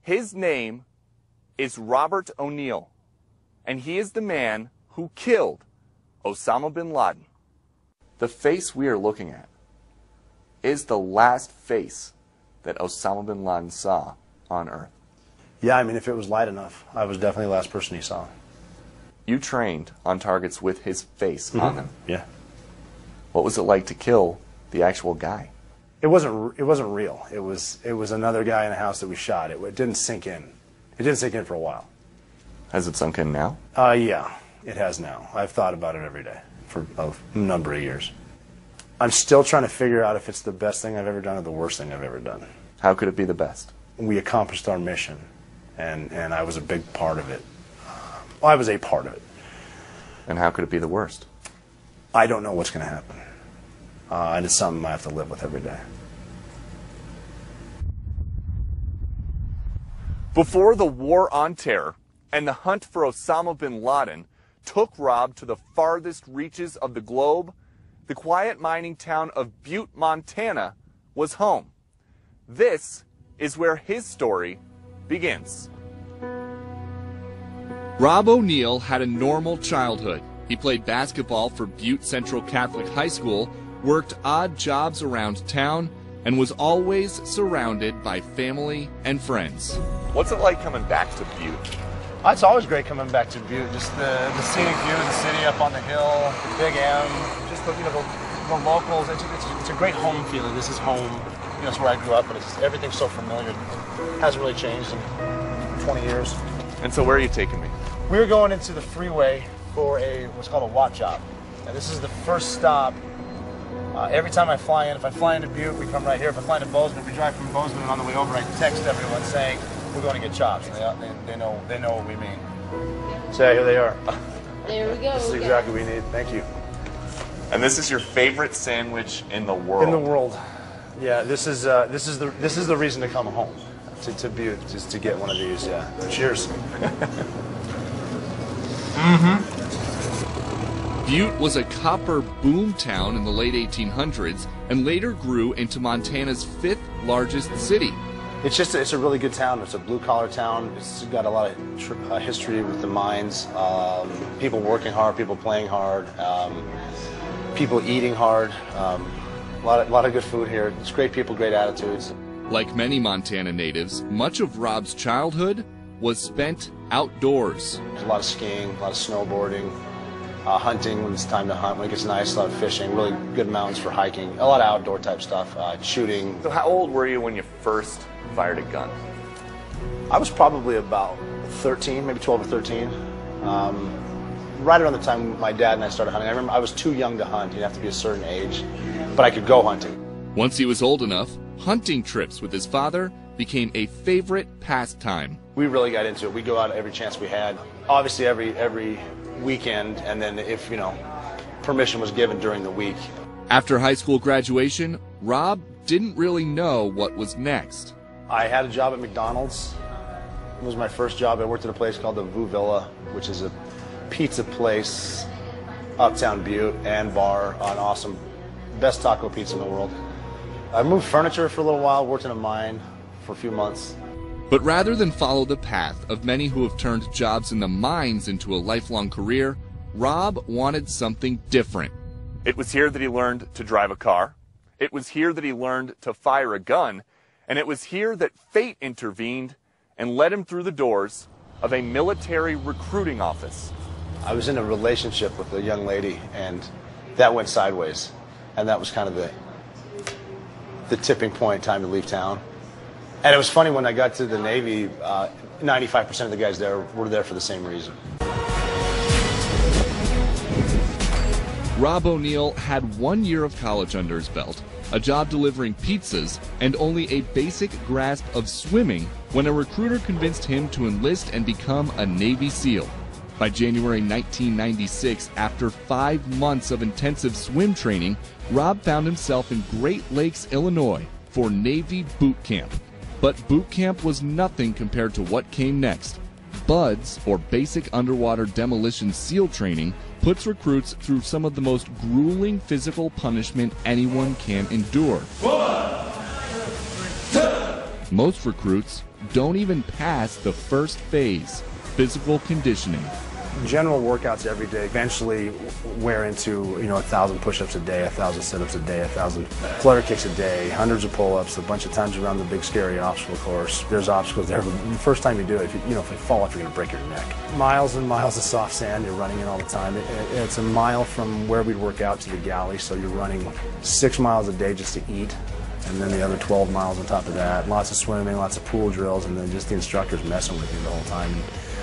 His name is Robert O'Neill, and he is the man who killed Osama Bin Laden. The face we are looking at is the last face that Osama Bin Laden saw on Earth. Yeah, I mean, if it was light enough, I was definitely the last person he saw. You trained on targets with his face on them. Yeah. What was it like to kill the actual guy? It wasn't real. It was another guy in a house that we shot. It didn't sink in. It didn't sink in for a while. Has it sunk in now? Yeah, it has now. I've thought about it every day for a number of years. I'm still trying to figure out if it's the best thing I've ever done or the worst thing I've ever done. How could it be the best? We accomplished our mission, and I was a big part of it. Well, I was a part of it. And how could it be the worst? I don't know what's going to happen. And it's something I have to live with every day. Before the war on terror and the hunt for Osama bin Laden took Rob to the farthest reaches of the globe, the quiet mining town of Butte, Montana was home. This is where his story begins. Rob O'Neill had a normal childhood. He played basketball for Butte Central Catholic High School, worked odd jobs around town, and was always surrounded by family and friends. What's it like coming back to Butte? It's always great coming back to Butte. Just the scenic view of the city up on the hill, the Big M, just the locals. It's a great home feeling. This is home. It's where I grew up, and everything's so familiar. It hasn't really changed in 20 years. And so where are you taking me? We were going into the freeway for what's called a watch job. And this is the first stop. Every time I fly in, if I fly into Butte, we come right here. If I fly into Bozeman, we drive from Bozeman, and on the way over, I text everyone saying, we're going to get chops. They know what we mean. So here they are. There we go. This is exactly what we need. Thank you. And this is your favorite sandwich in the world? In the world. Yeah, this is the reason to come home to Butte, just to get one of these. Yeah. Cheers. Butte was a copper boom town in the late 1800s and later grew into Montana's 5th largest city. It's a really good town. It's a blue-collar town. It's got a lot of history with the mines, people working hard, people playing hard, people eating hard, a lot of good food here. It's great people, great attitudes. Like many Montana natives, much of Rob's childhood was spent outdoors. There's a lot of skiing, a lot of snowboarding, hunting when it's time to hunt, when it gets nice, a lot of fishing, really good mountains for hiking, a lot of outdoor type stuff, shooting. So how old were you when you first fired a gun? I was probably about 13, maybe 12 or 13. Right around the time my dad and I started hunting. I remember I was too young to hunt. You'd have to be a certain age, but I could go hunting. Once he was old enough, hunting trips with his father became a favorite pastime. We really got into it. We'd go out every chance we had. Obviously every weekend, and then if, permission was given during the week. After high school graduation, Rob didn't really know what was next. I had a job at McDonald's. It was my first job. I worked at a place called the Vu Villa, which is a pizza place, uptown Butte, and bar, an awesome, best taco pizza in the world. I moved furniture for a little while, worked in a mine for a few months. But rather than follow the path of many who have turned jobs in the mines into a lifelong career, Rob wanted something different. It was here that he learned to drive a car. It was here that he learned to fire a gun. And it was here that fate intervened and led him through the doors of a military recruiting office. I was in a relationship with a young lady, and that went sideways. And that was kind of the tipping point, time to leave town. And it was funny, when I got to the Navy, 95% of the guys there were there for the same reason. Rob O'Neill had 1 year of college under his belt, a job delivering pizzas, and only a basic grasp of swimming when a recruiter convinced him to enlist and become a Navy SEAL. By January 1996, after 5 months of intensive swim training, Rob found himself in Great Lakes, Illinois for Navy boot camp. But boot camp was nothing compared to what came next. BUDS, or Basic Underwater Demolition SEAL Training, puts recruits through some of the most grueling physical punishment anyone can endure. 1, 2, Most recruits don't even pass the first phase, physical conditioning. General workouts every day eventually wear into 1,000 push-ups a day, 1,000 sit-ups a day, 1,000 flutter kicks a day, hundreds of pull-ups, a bunch of times around the big scary obstacle course. There's obstacles there, but the first time you do it, if you fall off, you're going to break your neck. Miles and miles of soft sand, you're running in all the time. It's a mile from where we'd work out to the galley, so you're running 6 miles a day just to eat, and then the other 12 miles on top of that. Lots of swimming, lots of pool drills, and then just the instructors messing with you the whole time.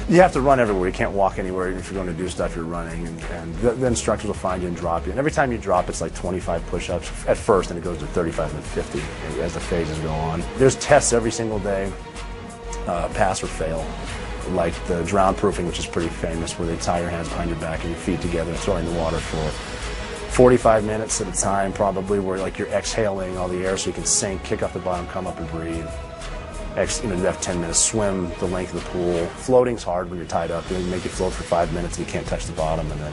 You have to run everywhere. You can't walk anywhere. If you're going to do stuff, you're running, and the instructors will find you and drop you. And every time you drop, it's like 25 push-ups at first, and it goes to 35 and 50 as the phases go on. There's tests every single day, pass or fail, like the drown proofing, which is pretty famous, where they tie your hands behind your back and your feet together and throw in the water for 45 minutes at a time, probably, where like you're exhaling all the air so you can sink, kick off the bottom, come up and breathe. You have 10 minutes, swim the length of the pool. Floating's hard when you're tied up. They make you float for 5 minutes and you can't touch the bottom, and then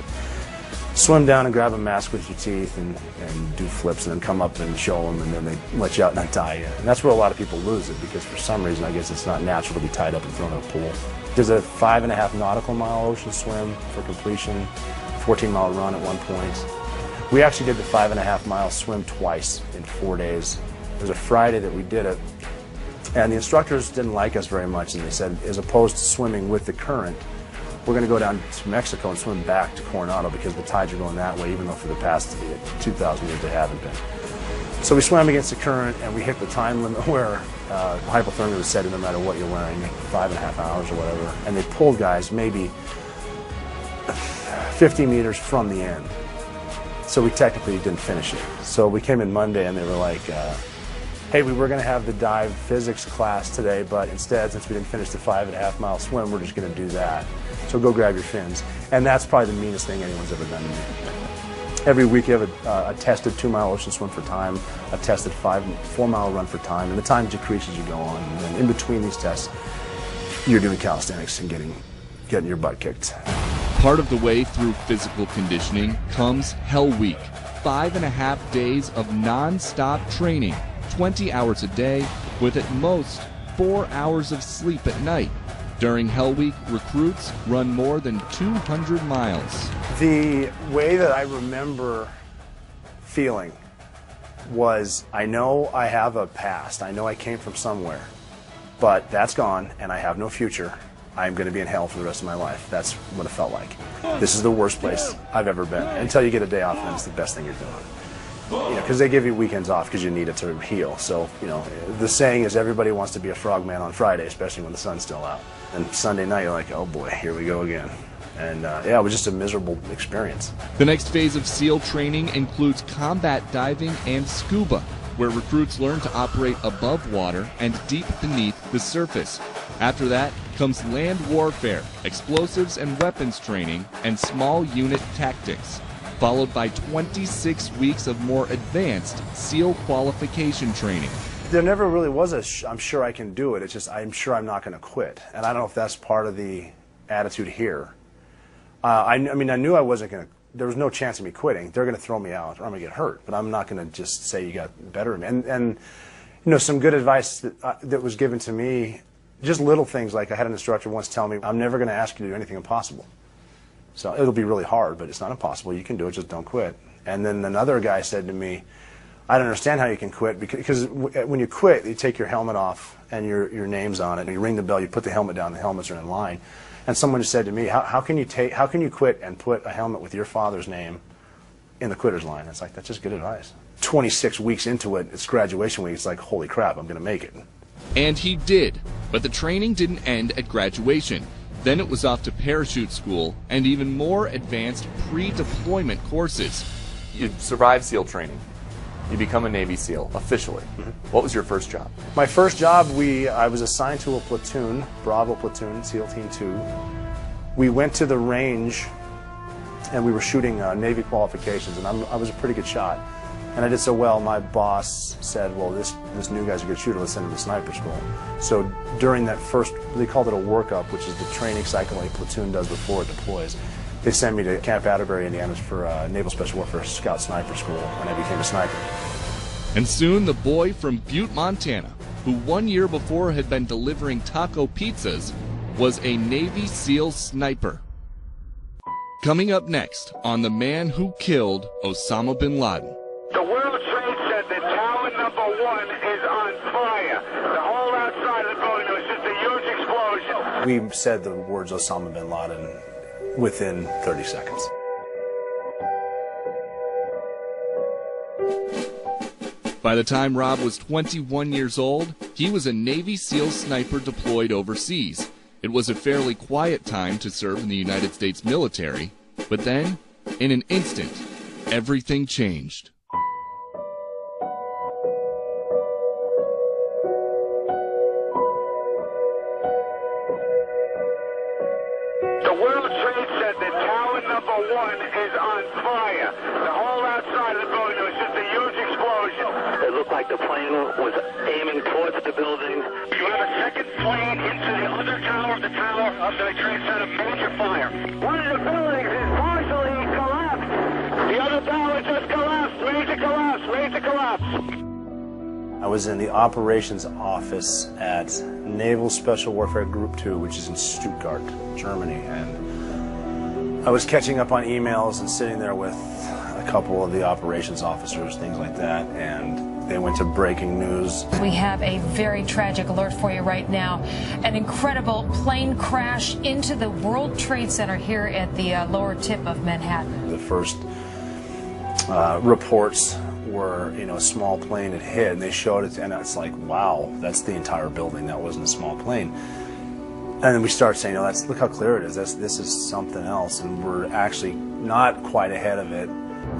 swim down and grab a mask with your teeth and do flips, and then come up and show them, and then they let you out and untie you. And that's where a lot of people lose it, because for some reason I guess it's not natural to be tied up and thrown in a pool. There's a 5.5 nautical mile ocean swim for completion, 14-mile run at one point. We actually did the 5.5 mile swim twice in 4 days. It was a Friday that we did it. And the instructors didn't like us very much, and they said, as opposed to swimming with the current, we're going to go down to Mexico and swim back to Coronado, because the tides are going that way, even though for the past 2,000 years they haven't been. So we swam against the current, and we hit the time limit where hypothermia was set in no matter what you're wearing, 5.5 hours or whatever. And they pulled guys maybe 50 meters from the end. So we technically didn't finish it. So we came in Monday, and they were like, hey, we were going to have the dive physics class today, but instead, since we didn't finish the 5.5 mile swim, we're just going to do that. So go grab your fins. And that's probably the meanest thing anyone's ever done to me. Every week you have a tested 2-mile ocean swim for time, a tested 4-mile run for time, and the time decreases as you go on. And then in between these tests, you're doing calisthenics and getting your butt kicked. Part of the way through physical conditioning comes Hell Week, 5.5 days of non-stop training. 20 hours a day, with at most 4 hours of sleep at night. During Hell Week, recruits run more than 200 miles. The way that I remember feeling was, I know I have a past, I know I came from somewhere, but that's gone and I have no future. I'm going to be in hell for the rest of my life. That's what it felt like. This is the worst place I've ever been. Until you get a day off, and it's the best thing you're doing. Because they give you weekends off because you need it to heal. So, the saying is everybody wants to be a frogman on Friday, especially when the sun's still out. And Sunday night, you're like, oh boy, here we go again. And yeah, it was just a miserable experience. The next phase of SEAL training includes combat diving and scuba, where recruits learn to operate above water and deep beneath the surface. After that comes land warfare, explosives and weapons training, and small unit tactics, followed by 26 weeks of more advanced SEAL qualification training. There never really was I'm sure I can do it. It's just I'm sure I'm not going to quit. And I don't know if that's part of the attitude here. I mean, I knew I wasn't going to, there was no chance of me quitting. They're going to throw me out or I'm going to get hurt. But I'm not going to just say you got better of me. And some good advice that was given to me, just little things like I had an instructor once tell me, I'm never going to ask you to do anything impossible. So it'll be really hard, but it's not impossible. You can do it, just don't quit. And then another guy said to me, I don't understand how you can quit, because when you quit, you take your helmet off and your name's on it, and you ring the bell, you put the helmet down, the helmets are in line. And someone just said to me, how can you quit and put a helmet with your father's name in the quitter's line? It's like, that's just good advice. 26 weeks into it, it's graduation week, it's like, holy crap, I'm going to make it. And he did, but the training didn't end at graduation. Then it was off to parachute school and even more advanced pre-deployment courses. You survive SEAL training. You become a Navy SEAL, officially. What was your first job? My first job, I was assigned to a platoon, Bravo platoon, SEAL Team 2. We went to the range and we were shooting Navy qualifications, and I was a pretty good shot. And I did so well, my boss said, well, this new guy's a good shooter, let's send him to sniper school. So during that first, they called it a workup, which is the training cycle a platoon does before it deploys. They sent me to Camp Atterbury, Indiana for Naval Special Warfare Scout Sniper School when I became a sniper. And soon the boy from Butte, Montana who 1 year before had been delivering taco pizzas, was a Navy SEAL sniper. Coming up next on The Man Who Killed Osama Bin Laden. The World Trade Center, Tower number 1, is on fire. The whole outside of the building, there was just a huge explosion. We said the words Osama Bin Laden within 30 seconds. By the time Rob was 21 years old, he was a Navy SEAL sniper deployed overseas. It was a fairly quiet time to serve in the United States military, but then, in an instant, everything changed. The World Trade Center, Tower number 1, is on fire. The whole outside of the building, there was just a huge explosion. It looked like the plane was aiming towards the building. You have a second plane into the other tower of the Trade Center, major fire. One of the buildings is partially collapsed. The other tower just collapsed. Major collapse, major collapse. I was in the operations office at Naval Special Warfare Group 2, which is in Stuttgart, Germany, and I was catching up on emails and sitting there with a couple of the operations officers, things like that, and they went to breaking news. We have a very tragic alert for you right now. An incredible plane crash into the World Trade Center here at the lower tip of Manhattan. The first reports were, a small plane had hit, and they showed it, and it's like, wow, that's the entire building. That wasn't a small plane. And then we start saying, look how clear it is. This is something else, and we're actually not quite ahead of it.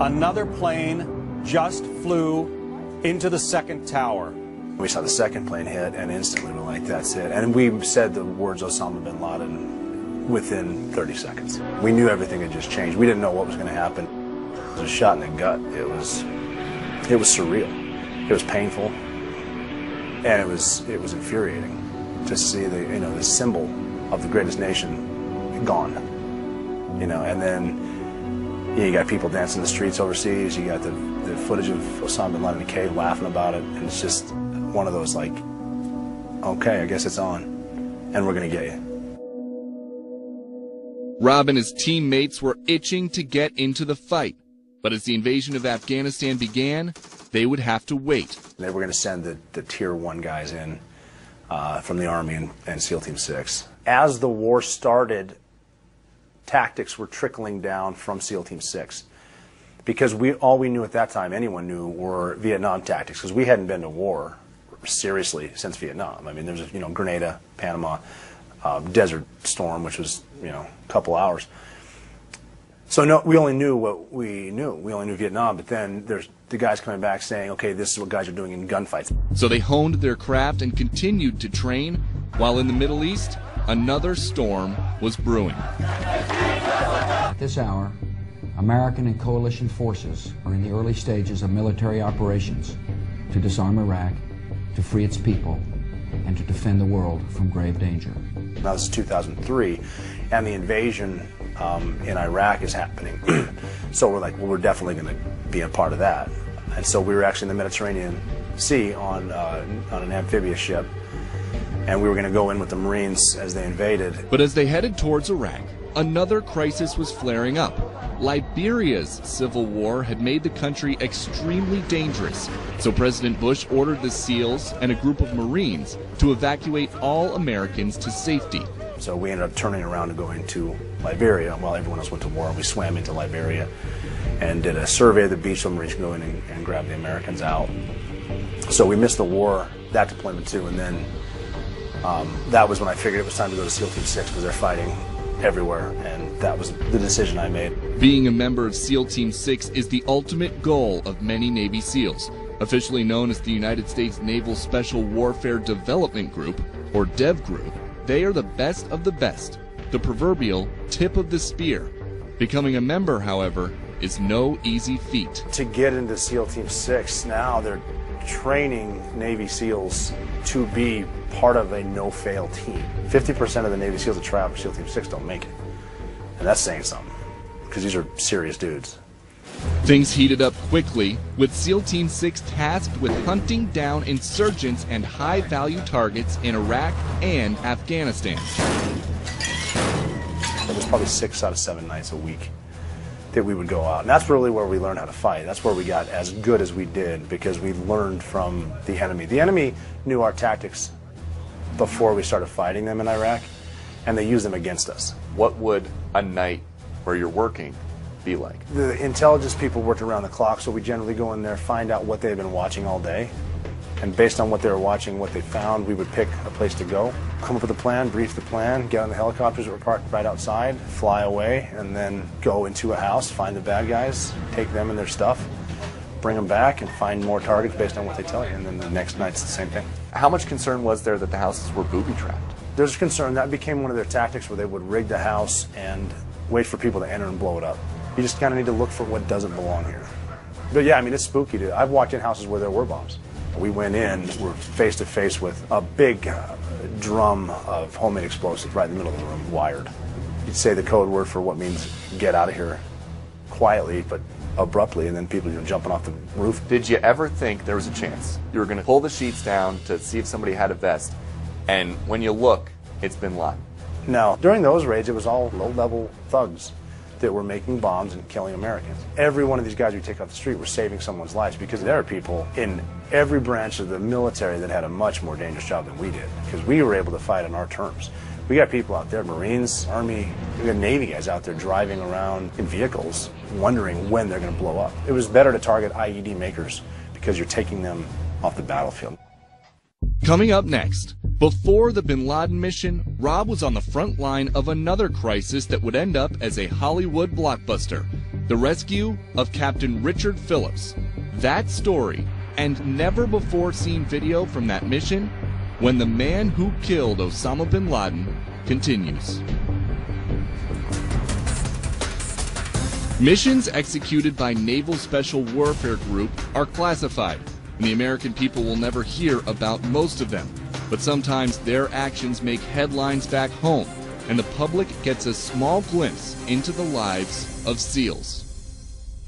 Another plane just flew into the second tower. We saw the second plane hit, and instantly we're like, that's it. And we said the words Osama Bin Laden within 30 seconds. We knew everything had just changed. We didn't know what was going to happen. It was a shot in the gut. It was surreal. It was painful, and it was infuriating to see the symbol of the greatest nation gone. And then you got people dancing in the streets overseas. You got the footage of Osama Bin Laden in a cave laughing about it, and it's just one of those like, okay, I guess it's on, and we're gonna get you. Rob and his teammates were itching to get into the fight, but as the invasion of Afghanistan began, they would have to wait. They were going to send the Tier 1 guys in from the Army and SEAL Team 6. As the war started, tactics were trickling down from SEAL Team 6. Because all we knew at that time, anyone knew, were Vietnam tactics. Because we hadn't been to war seriously since Vietnam. I mean, there was Grenada, Panama, Desert Storm, which was a couple hours. So no, we only knew what we knew. We only knew Vietnam, but then there's the guys coming back saying, okay, this is what guys are doing in gunfights. So they honed their craft and continued to train, while in the Middle East, another storm was brewing. At this hour, American and coalition forces are in the early stages of military operations to disarm Iraq, to free its people, and to defend the world from grave danger. Now this is 2003, and the invasion in Iraq is happening. So we're like, well, we're definitely going to be a part of that. And so we were actually in the Mediterranean Sea on an amphibious ship, and we were going to go in with the Marines as they invaded. But as they headed towards Iraq, another crisis was flaring up. Liberia's civil war had made the country extremely dangerous, so President Bush ordered the SEALs and a group of Marines to evacuate all Americans to safety. So we ended up turning around and going to Liberia while everyone else went to war. We swam into Liberia and did a survey of the beach so Marines could go in and grab the Americans out. So we missed the war, that deployment too, and then that was when I figured it was time to go to SEAL Team 6 because they're fighting everywhere, and that was the decision I made. Being a member of SEAL Team 6 is the ultimate goal of many Navy SEALs. Officially known as the United States Naval Special Warfare Development Group, or DEV Group, they are the best of the best, the proverbial tip of the spear. Becoming a member, however, is no easy feat. To get into SEAL Team 6, now they're training Navy SEALs to be part of a no-fail team. 50% of the Navy SEALs that try out for SEAL Team 6 don't make it. And that's saying something, because these are serious dudes. Things heated up quickly, with SEAL Team 6 tasked with hunting down insurgents and high-value targets in Iraq and Afghanistan. It was probably 6 out of 7 nights a week that we would go out. And that's really where we learned how to fight. That's where we got as good as we did, because we learned from the enemy. The enemy knew our tactics before we started fighting them in Iraq, and they used them against us. What would a night where you're working be like? The intelligence people worked around the clock, so we generally go in there, find out what they've been watching all day, and based on what they were watching, what they found, we would pick a place to go, come up with a plan, brief the plan, get on the helicopters that were parked right outside, fly away, and then go into a house, find the bad guys, take them and their stuff, bring them back, and find more targets based on what they tell you, and then the next night's the same thing. How much concern was there that the houses were booby-trapped? There's concern. That became one of their tactics, where they would rig the house and wait for people to enter and blow it up. You just kind of need to look for what doesn't belong here. But yeah, I mean, it's spooky. I've walked in houses where there were bombs. We went in, we're face to face with a big drum of homemade explosives right in the middle of the room, wired. You'd say the code word for what means get out of here quietly, but abruptly, and then people jumping off the roof. Did you ever think there was a chance you were going to pull the sheets down to see if somebody had a vest, and when you look, it's Bin Laden? No. During those raids, it was all low-level thugs that were making bombs and killing Americans. Every one of these guys we take off the street were saving someone's lives, because there are people in every branch of the military that had a much more dangerous job than we did, because we were able to fight on our terms. We got people out there, Marines, Army, we got Navy guys out there driving around in vehicles wondering when they're going to blow up. It was better to target IED makers because you're taking them off the battlefield. Coming up next, before the Bin Laden mission, Rob was on the front line of another crisis that would end up as a Hollywood blockbuster, the rescue of Captain Richard Phillips. That story, and never-before-seen video from that mission, when the man who killed Osama Bin Laden continues. Missions executed by Naval Special Warfare Group are classified, and the American people will never hear about most of them. But sometimes their actions make headlines back home, and the public gets a small glimpse into the lives of SEALs.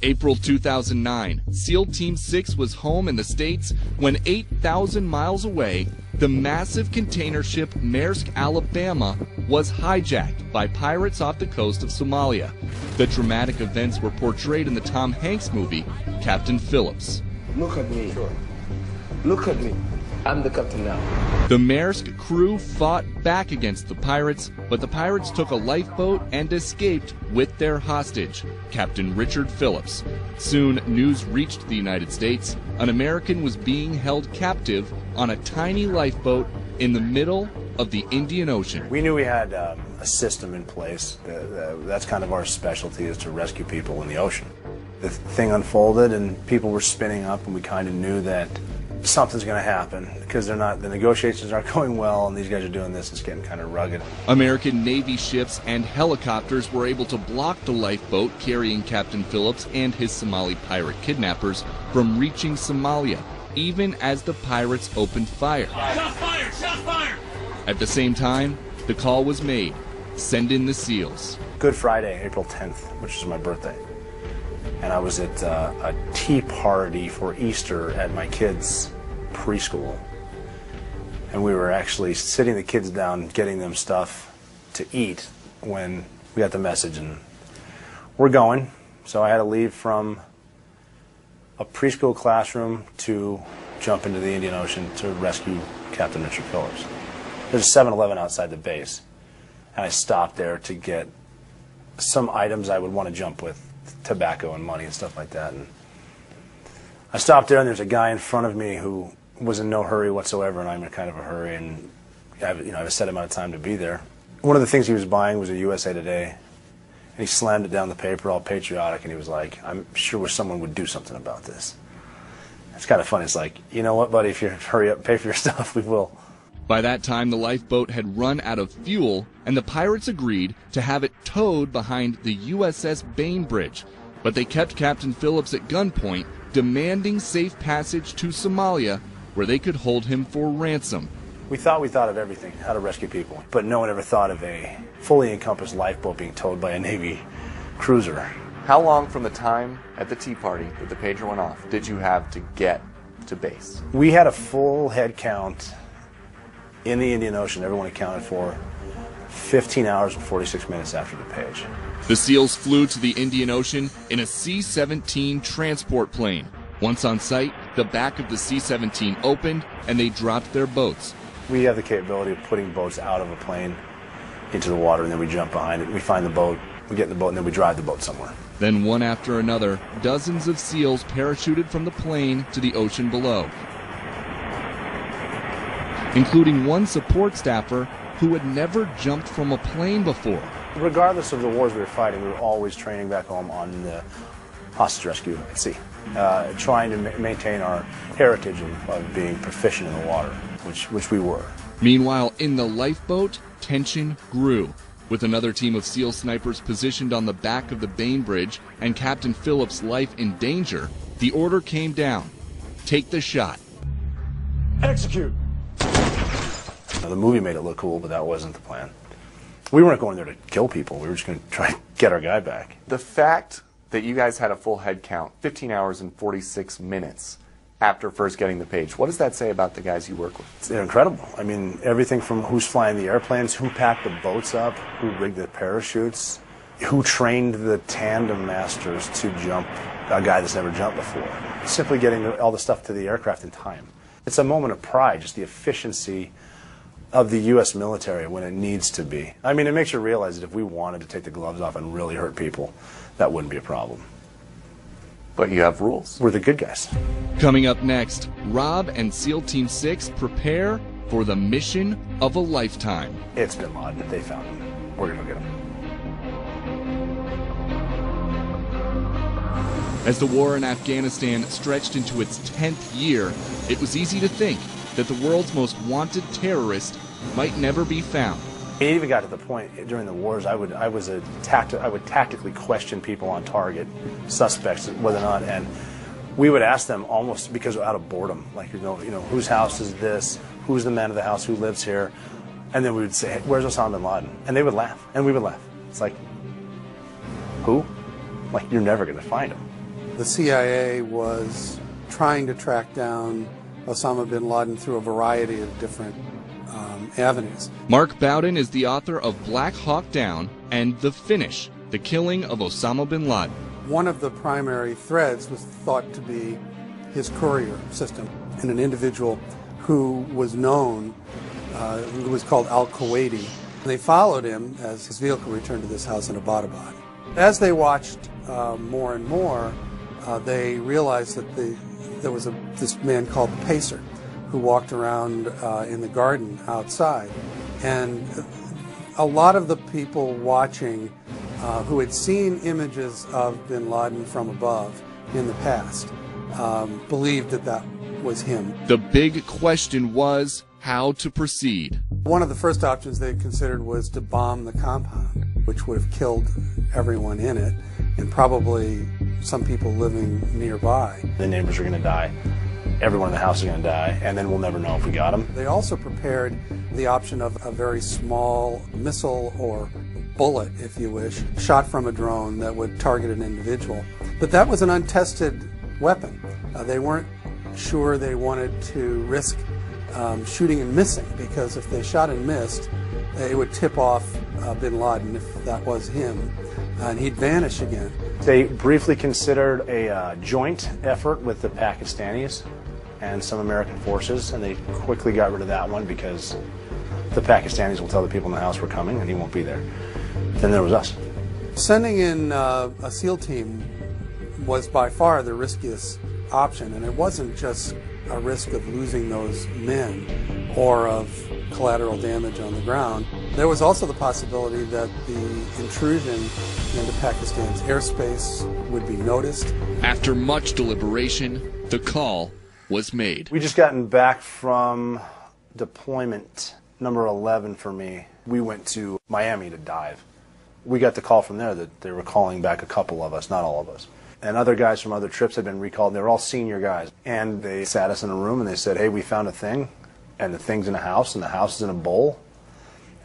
April 2009, SEAL Team 6 was home in the States when 8,000 miles away, the massive container ship Maersk, Alabama, was hijacked by pirates off the coast of Somalia. The dramatic events were portrayed in the Tom Hanks movie, Captain Phillips. Look at me. Look at me. I'm the captain now. The Maersk crew fought back against the pirates, but the pirates took a lifeboat and escaped with their hostage, Captain Richard Phillips. Soon, news reached the United States. An American was being held captive on a tiny lifeboat in the middle of the Indian Ocean. We knew we had a system in place. That's kind of our specialty, is to rescue people in the ocean. The thing unfolded and people were spinning up, and we kind of knew that something's going to happen, because the negotiations aren't going well, and these guys are doing this. It's getting kind of rugged. American Navy ships and helicopters were able to block the lifeboat carrying Captain Phillips and his Somali pirate kidnappers from reaching Somalia, even as the pirates opened fire. Shots fired! Shots fired! At the same time, the call was made: send in the SEALs. Good Friday, April 10th, which is my birthday. And I was at a tea party for Easter at my kids' preschool. And we were actually sitting the kids down, getting them stuff to eat, when we got the message, and we're going. So I had to leave from a preschool classroom to jump into the Indian Ocean to rescue Captain Richard Phillips. There's a 7-Eleven outside the base, and I stopped there to get some items I would want to jump with, tobacco and money and stuff like that. And I stopped there, and there's a guy in front of me who was in no hurry whatsoever, and I'm in kind of a hurry, and I have a set amount of time to be there. One of the things he was buying was a USA Today, and he slammed it down the paper, all patriotic, and he was like, "I'm sure someone would do something about this." It's kind of funny. It's like, you know what, buddy, if you hurry up and pay for your stuff, we will. By that time, the lifeboat had run out of fuel, and the pirates agreed to have it towed behind the USS Bainbridge. But they kept Captain Phillips at gunpoint, demanding safe passage to Somalia, where they could hold him for ransom. We thought of everything, how to rescue people, but no one ever thought of a fully encompassed lifeboat being towed by a Navy cruiser. How long from the time at the tea party that the pager went off did you have to get to base? We had a full head count in the Indian Ocean, everyone accounted for, 15 hours and 46 minutes after the page. The SEALs flew to the Indian Ocean in a C-17 transport plane. Once on site, the back of the C-17 opened and they dropped their boats. We have the capability of putting boats out of a plane into the water, and then we jump behind it. We find the boat, we get in the boat, and then we drive the boat somewhere. Then one after another, dozens of SEALs parachuted from the plane to the ocean below, including one support staffer who had never jumped from a plane before. Regardless of the wars we were fighting, we were always training back home on the hostage rescue at sea, trying to maintain our heritage of being proficient in the water, which we were. Meanwhile, in the lifeboat, tension grew. With another team of SEAL snipers positioned on the back of the Bainbridge and Captain Phillips' life in danger, the order came down. Take the shot. Execute. Now, the movie made it look cool, but that wasn't the plan. We weren't going there to kill people. We were just going to try to get our guy back. The fact that you guys had a full head count, 15 hours and 46 minutes after first getting the page, what does that say about the guys you work with? They're incredible. I mean, everything from who's flying the airplanes, who packed the boats up, who rigged the parachutes, who trained the tandem masters to jump a guy that's never jumped before. Simply getting all the stuff to the aircraft in time. It's a moment of pride, just the efficiency of the U.S. military when it needs to be. I mean, it makes you realize that if we wanted to take the gloves off and really hurt people, that wouldn't be a problem. But you have rules. We're the good guys. Coming up next, Rob and SEAL Team 6 prepare for the mission of a lifetime. It's Bin Laden. They found him. We're going to go get him. As the war in Afghanistan stretched into its 10th year, it was easy to think that the world's most wanted terrorist might never be found. It even got to the point during the wars I would tactically question people on target, suspects, whether or not, and we would ask them almost because out of boredom, like, you know, whose house is this? Who's the man of the house? Who lives here? And then we would say, hey, where's Osama Bin Laden? And they would laugh, and we would laugh. It's like, who? Like, you're never going to find him. The CIA was trying to track down Osama Bin Laden through a variety of different avenues. Mark Bowden is the author of Black Hawk Down and The Finish, the killing of Osama Bin Laden. One of the primary threads was thought to be his courier system, and an individual who was known, who was called Al-Kuwaiti. They followed him as his vehicle returned to this house in Abbottabad. As they watched more and more, they realized that there was this man called the Pacer, who walked around in the garden outside. And a lot of the people watching who had seen images of Bin Laden from above in the past believed that that was him. The big question was how to proceed. One of the first options they considered was to bomb the compound, which would have killed everyone in it, and probably some people living nearby. The neighbors are going to die. Everyone in the house is going to die, and then we'll never know if we got them. They also prepared the option of a very small missile or bullet, if you wish, shot from a drone that would target an individual. But that was an untested weapon. They weren't sure they wanted to risk shooting and missing, because if they shot and missed, it would tip off Bin Laden, if that was him, and he'd vanish again. They briefly considered a joint effort with the Pakistanis and some American forces, and they quickly got rid of that one because the Pakistanis will tell the people in the house we're coming and he won't be there. Then there was us. Sending in a SEAL team was by far the riskiest option, and it wasn't just a risk of losing those men or of collateral damage on the ground. There was also the possibility that the intrusion into Pakistan's airspace would be noticed. After much deliberation, the call was made. We just gotten back from deployment number 11 for me. We went to Miami to dive. We got the call from there that they were calling back a couple of us, not all of us. And other guys from other trips had been recalled. They were all senior guys. And they sat us in a room and they said, hey, we found a thing, and the thing's in a house, and the house is in a bowl,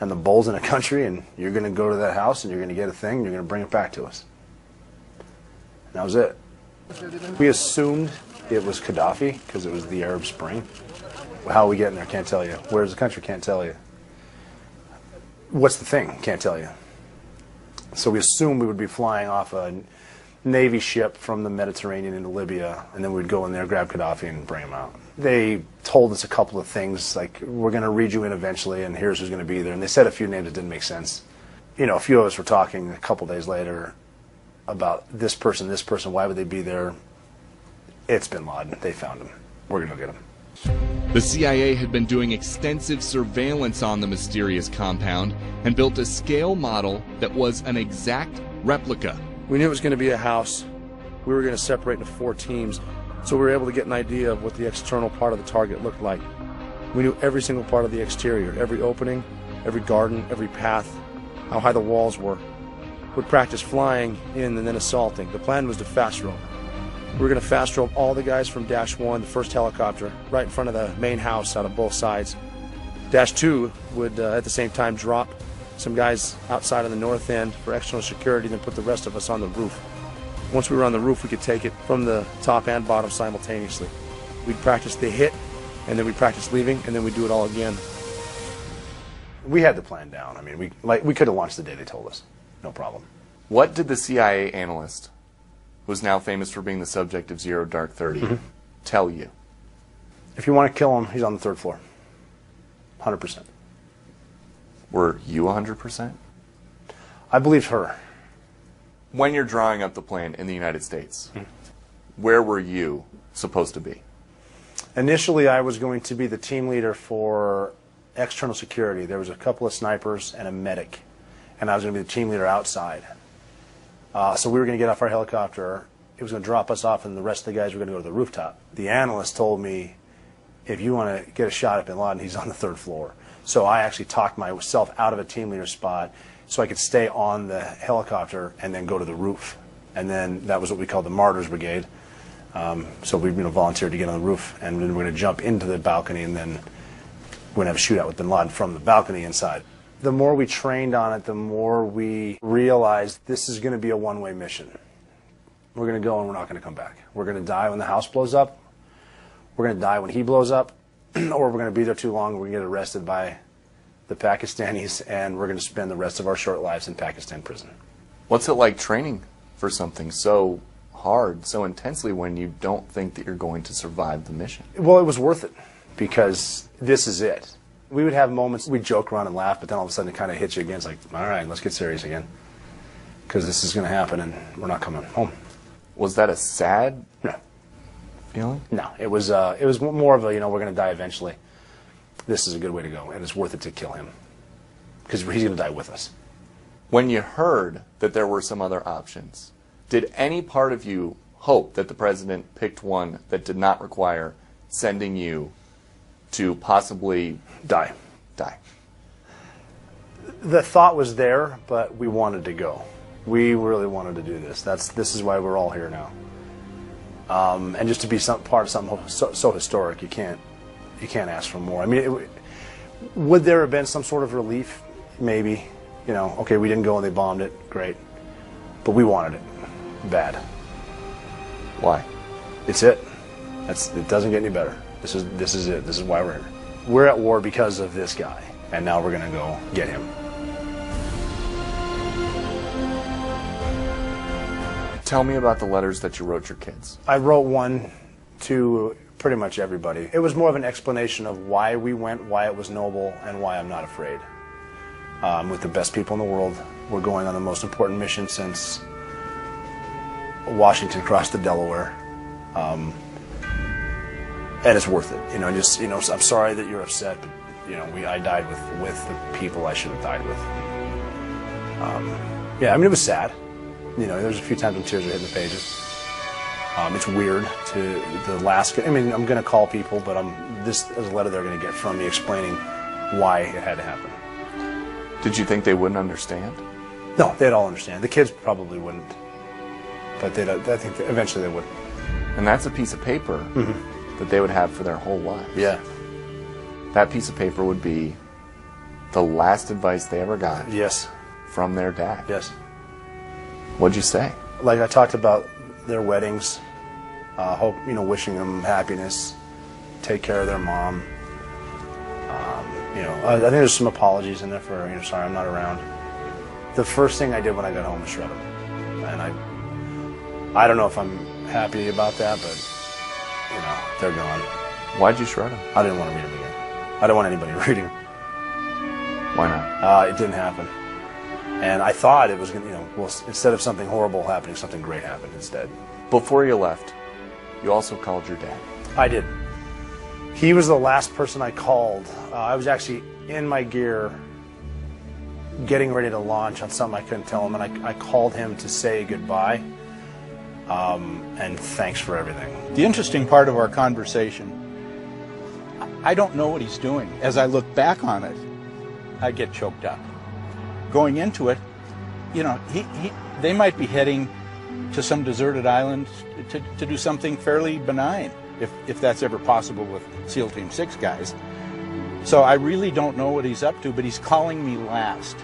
and the bowl's in a country, and you're going to go to that house and you're going to get a thing and you're going to bring it back to us. That was it. We assumed it was Gaddafi because it was the Arab Spring. How we get in there, can't tell you. Where's the country, can't tell you. What's the thing, can't tell you. So we assumed we would be flying off a Navy ship from the Mediterranean into Libya, and then we'd go in there, grab Gaddafi, and bring him out. They told us a couple of things, like, we're going to read you in eventually, and here's who's going to be there. And they said a few names that didn't make sense. You know, a few of us were talking a couple days later about this person, why would they be there? It's Bin Laden. They found him. We're going to go get him. The CIA had been doing extensive surveillance on the mysterious compound and built a scale model that was an exact replica. We knew it was going to be a house. We were going to separate into 4 teams, so we were able to get an idea of what the external part of the target looked like. We knew every single part of the exterior, every opening, every garden, every path, how high the walls were. We'd practice flying in and then assaulting. The plan was to fast roll. We were going to fast roll all the guys from Dash 1, the first helicopter, right in front of the main house out of both sides. Dash 2 would, at the same time, drop some guys outside of the north end for external security, then put the rest of us on the roof. Once we were on the roof, we could take it from the top and bottom simultaneously. We'd practice the hit, and then we'd practice leaving, and then we'd do it all again. We had the plan down. I mean, we could have launched the day they told us. No problem. What did the CIA analyst, who's now famous for being the subject of Zero Dark 30, tell you? If you want to kill him, he's on the 3rd floor. 100%. Were you 100%? I believed her. When you're drawing up the plan in the United States, where were you supposed to be? Initially, I was going to be the team leader for external security. There was a couple of snipers and a medic, and I was going to be the team leader outside. So we were going to get off our helicopter. It was going to drop us off, and the rest of the guys were going to go to the rooftop. The analyst told me, if you want to get a shot at Bin Laden, he's on the 3rd floor. So I actually talked myself out of a team leader spot so I could stay on the helicopter and then go to the roof. And then that was what we called the Martyrs Brigade. So we volunteered to get on the roof, and then we're going to jump into the balcony, and then we're going to have a shootout with Bin Laden from the balcony inside. The more we trained on it, the more we realized this is going to be a one-way mission. We're going to go and we're not going to come back. We're going to die when the house blows up. We're going to die when he blows up. Or we're going to be there too long and we're going to get arrested by the Pakistanis, and we're going to spend the rest of our short lives in Pakistan prison. What's it like training for something so hard, so intensely, when you don't think that you're going to survive the mission? Well, it was worth it, because this is it. We would have moments, we'd joke around and laugh, but then all of a sudden it kind of hits you again. It's like, all right, let's get serious again, because this is going to happen and we're not coming home. Was that a sad feeling? No, it was more of a, we're going to die eventually. This is a good way to go, and it's worth it to kill him, because he's going to die with us. When you heard that there were some other options, did any part of you hope that the president picked one that did not require sending you to possibly die? The thought was there, but we wanted to go. We really wanted to do this. This is why we're all here now. And just to be part of something so historic, you can't ask for more. I mean, would there have been some sort of relief? Maybe. Okay, we didn't go and they bombed it. Great. But we wanted it. Bad. Why? It's it. It doesn't get any better. This is it. This is why we're here. We're at war because of this guy, and now we're going to go get him. Tell me about the letters that you wrote your kids. I wrote one to pretty much everybody. It was more of an explanation of why we went, why it was noble, and why I'm not afraid. With the best people in the world, we're going on the most important mission since Washington crossed the Delaware. And it's worth it. I'm sorry that you're upset, but I died with the people I should have died with. Yeah, I mean, it was sad. There's a few times when tears are hitting the pages. It's weird to the last. I mean, I'm going to call people, but this is a letter they're going to get from me explaining why it had to happen. Did you think they wouldn't understand? No, they'd all understand. The kids probably wouldn't, but I think eventually they would. And that's a piece of paper that they would have for their whole lives. Yeah. That piece of paper would be the last advice they ever got. Yes. From their dad. Yes. What'd you say? Like I talked about their weddings, wishing them happiness, take care of their mom. I think there's some apologies in there for, sorry I'm not around. The first thing I did when I got home was shred them. And I don't know if I'm happy about that, but, they're gone. Why'd you shred them? I didn't want to read them again. I don't want anybody reading them. Why not? It didn't happen. And I thought it was going to, instead of something horrible happening, something great happened instead. Before you left, you also called your dad. I did. He was the last person I called. I was actually in my gear getting ready to launch on something I couldn't tell him, and I called him to say goodbye and thanks for everything. The interesting part of our conversation, I don't know what he's doing. As I look back on it, I get choked up. Going into it, they might be heading to some deserted island to do something fairly benign, if that's ever possible with SEAL Team 6 guys. So I really don't know what he's up to, but he's calling me last.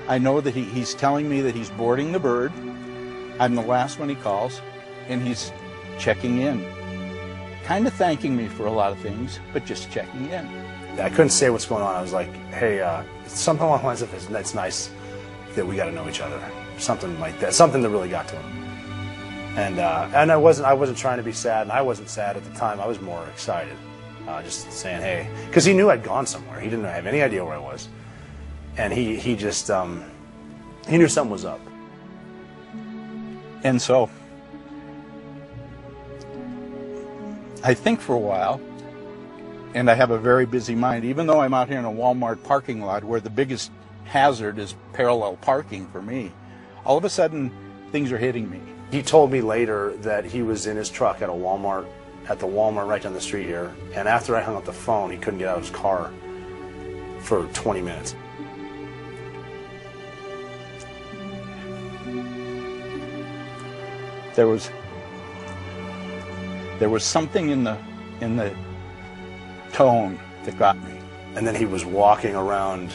I know that he's telling me that he's boarding the bird. I'm the last one he calls, and he's checking in. Kind of thanking me for a lot of things, but just checking in. I couldn't say what's going on. I was like, hey, something along the lines of, it's nice that we got to know each other. Something like that. Something that really got to him. And I wasn't trying to be sad, and I wasn't sad at the time. I was more excited, just saying, hey, because he knew I'd gone somewhere. He didn't have any idea where I was, and he just he knew something was up. And so I think for a while, and I have a very busy mind, even though I'm out here in a Walmart parking lot where the biggest hazard is parallel parking for me, all of a sudden things are hitting me. He told me later that he was in his truck at the Walmart right down the street here, and after I hung up the phone, he couldn't get out of his car for 20 minutes. There was something in the tone that got me. And then he was walking around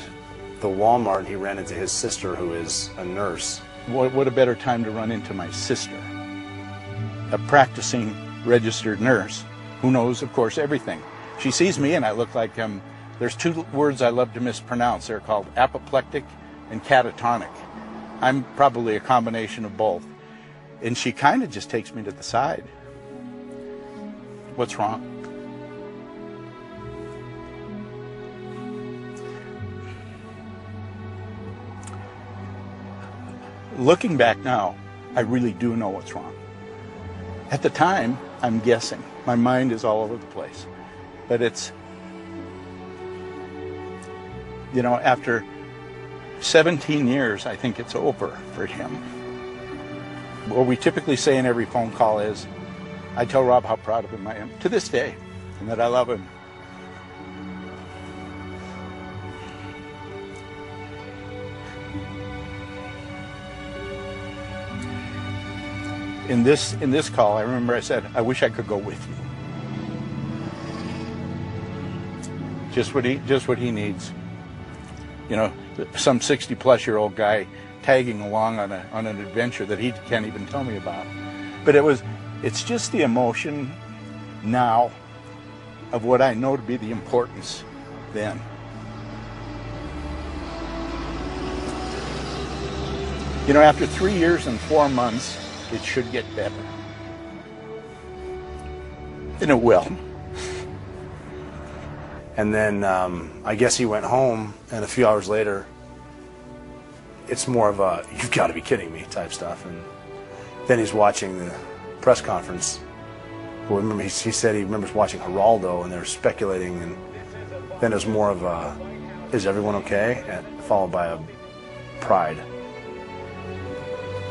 the Walmart, and he ran into his sister, who is a nurse. What a better time to run into my sister, a practicing registered nurse who knows, of course, everything. She sees me and I look like there's two words I love to mispronounce. They're called apoplectic and catatonic. I'm probably a combination of both. And she kind of just takes me to the side. What's wrong? Looking back now, I really do know what's wrong. At the time, I'm guessing. My mind is all over the place. But it's, after 17 years, I think it's over for him. What we typically say in every phone call is, I tell Rob how proud of him I am to this day, and that I love him. In this call, I remember I said, I wish I could go with you. Just what he needs. Some 60-plus-year-old guy tagging along on an adventure that he can't even tell me about. But it's just the emotion now of what I know to be the importance then. After 3 years and 4 months, it should get better. And it will. And then I guess he went home, and a few hours later, it's more of a, you've got to be kidding me type stuff. And then he's watching the press conference. Well, remember, he said he remembers watching Geraldo, and they're speculating, and then it was more of a, is everyone okay? And followed by a pride.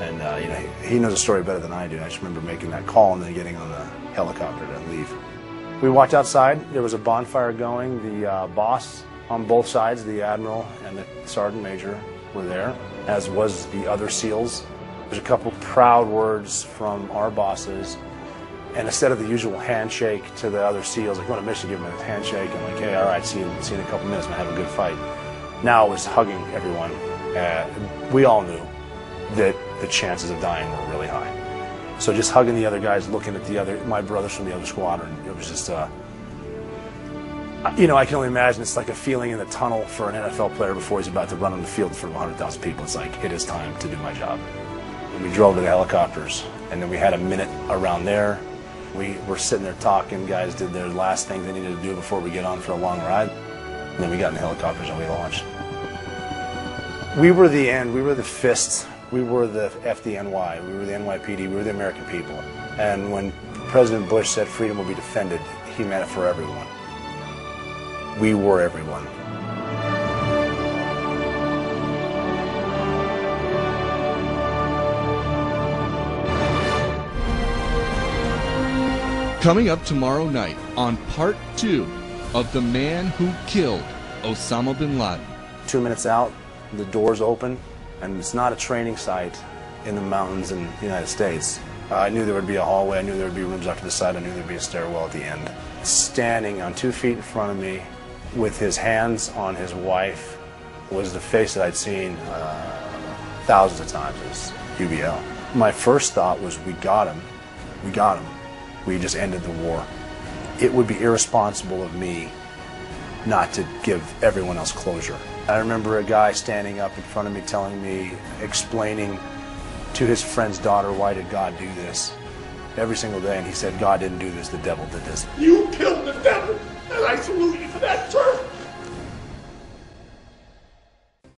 And he knows the story better than I do. I just remember making that call and then getting on the helicopter to leave. We walked outside. There was a bonfire going. The boss on both sides, the admiral and the sergeant major, were there, as was the other SEALs. There's a couple proud words from our bosses, and instead of the usual handshake to the other SEALs, like, going to mission, give them a handshake and like, hey, all right, see you in a couple minutes, man, have a good fight. Now it was hugging everyone. We all knew that the chances of dying were really high. So just hugging the other guys, looking at my brothers from the other squadron, it was just, you know, I can only imagine it's like a feeling in the tunnel for an NFL player before he's about to run on the field in front of 100,000 people. It's like, it is time to do my job. And we drove to the helicopters, and then we had a minute around there. We were sitting there talking. Guys did their last things they needed to do before we get on for a long ride. And then we got in the helicopters and we launched. We were the end. We were the fists. We were the FDNY. We were the NYPD. We were the American people. And when President Bush said freedom will be defended, he meant it for everyone. We were everyone. Coming up tomorrow night on part 2 of The Man Who Killed Osama Bin Laden. 2 minutes out, the doors open, and it's not a training site in the mountains in the United States. I knew there would be a hallway, I knew there would be rooms off to the side, I knew there would be a stairwell at the end. Standing on 2 feet in front of me with his hands on his wife was the face that I'd seen thousands of times as UBL. My first thought was, we got him. We got him. We just ended the war. It would be irresponsible of me not to give everyone else closure. I remember a guy standing up in front of me telling me, explaining to his friend's daughter, why did God do this? Every single day, and he said, God didn't do this, the devil did this. You killed the devil, and I salute you for that, sir.